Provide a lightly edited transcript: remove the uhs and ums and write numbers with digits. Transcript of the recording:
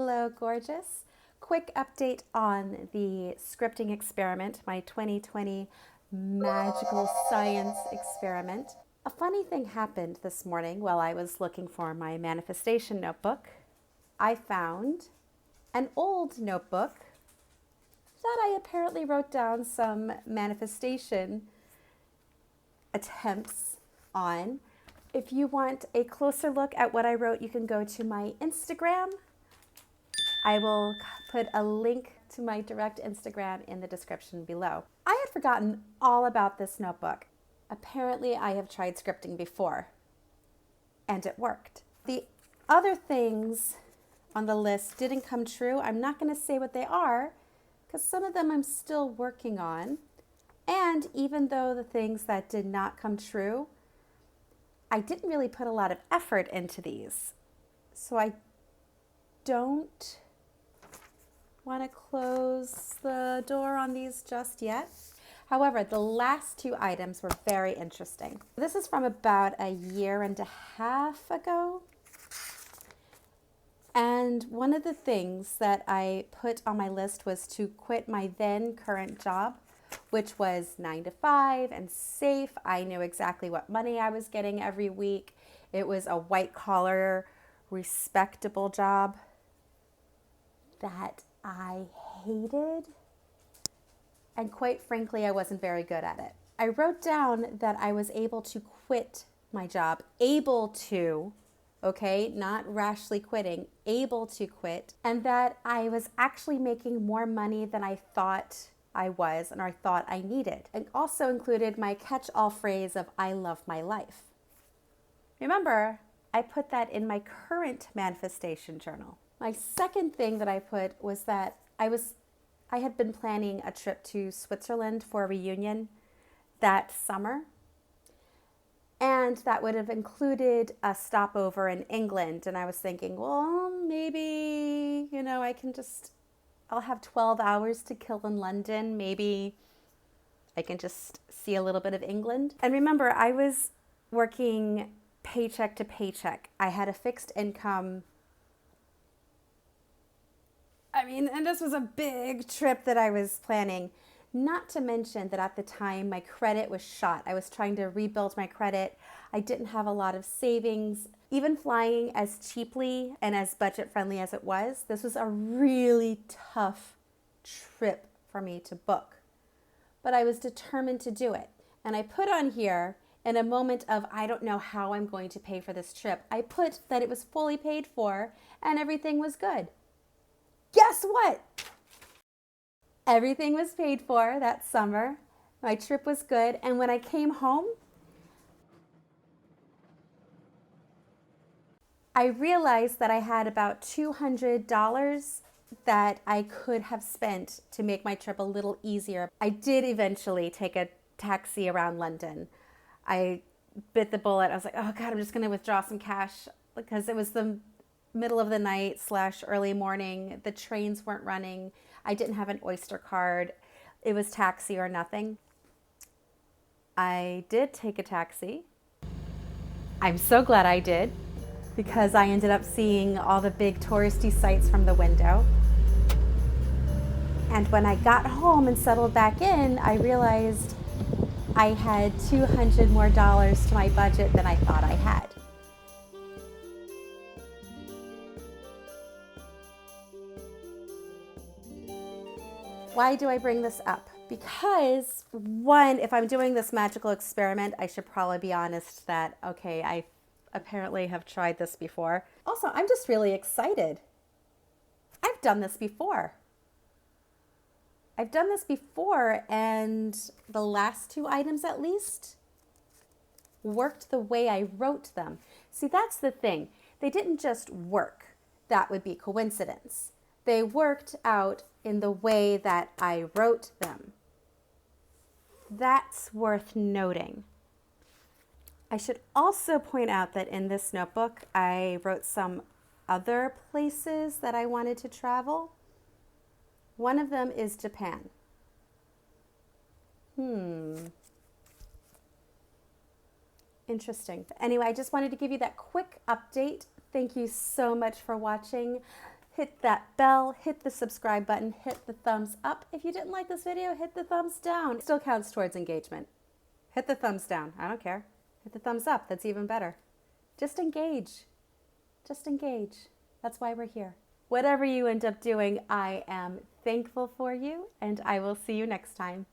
Hello, gorgeous. Quick update on the scripting experiment, my 2020 magical science experiment. A funny thing happened this morning while I was looking for my manifestation notebook. I found an old notebook that I apparently wrote down some manifestation attempts on. If you want a closer look at what I wrote, you can go to my Instagram. I will put a link to my direct Instagram in the description below. I had forgotten all about this notebook. Apparently, I have tried scripting before, and it worked. The other things on the list didn't come true. I'm not going to say what they are, because some of them I'm still working on. And even though the things that did not come true, I didn't really put a lot of effort into these. So I don't want to close the door on these just yet. However, the last two items were very interesting. This is from about a year and a half ago. And one of the things that I put on my list was to quit my then current job, which was 9 to 5 and safe. I knew exactly what money I was getting every week. It was a white collar, respectable job that I hated. And quite frankly, I wasn't very good at it. I wrote down that I was able to quit my job, able to, okay, not rashly quitting, able to quit, and that I was actually making more money than I thought I was and I thought I needed. And also included my catch-all phrase of I love my life. Remember, I put that in my current manifestation journal. My second thing that I put was that I had been planning a trip to Switzerland for a reunion that summer. And that would have included a stopover in England. And I was thinking, well, maybe, I'll have 12 hours to kill in London. Maybe I can just see a little bit of England. And remember, I was working paycheck to paycheck. I had a fixed income. And this was a big trip that I was planning. Not to mention that at the time, my credit was shot. I was trying to rebuild my credit. I didn't have a lot of savings. Even flying as cheaply and as budget-friendly as it was, this was a really tough trip for me to book. But I was determined to do it. And I put on here, in a moment of, I don't know how I'm going to pay for this trip, I put that it was fully paid for and everything was good. Guess what? Everything was paid for that summer. My trip was good. And when I came home, I realized that I had about $200 that I could have spent to make my trip a little easier. I did eventually take a taxi around London. I bit the bullet. I was like, oh God, I'm just going to withdraw some cash because it was the middle of the night / early morning. The trains weren't running. I didn't have an Oyster card. It was taxi or nothing. I did take a taxi. I'm so glad I did because I ended up seeing all the big touristy sites from the window. And when I got home and settled back in, I realized I had $200 more to my budget than I thought I had. Why do I bring this up? Because one, if I'm doing this magical experiment, I should probably be honest that, okay, I apparently have tried this before. Also, I'm just really excited. I've done this before. And the last two items at least worked the way I wrote them. See, that's the thing. They didn't just work. That would be coincidence. They worked out in the way that I wrote them. That's worth noting. I should also point out that in this notebook, I wrote some other places that I wanted to travel. One of them is Japan. Interesting. Anyway, I just wanted to give you that quick update. Thank you so much for watching. hit that bell, hit the subscribe button, hit the thumbs up. If you didn't like this video, hit the thumbs down. It still counts towards engagement. Hit the thumbs down. I don't care. Hit the thumbs up. That's even better. Just engage. Just engage. That's why we're here. Whatever you end up doing, I am thankful for you, and I will see you next time.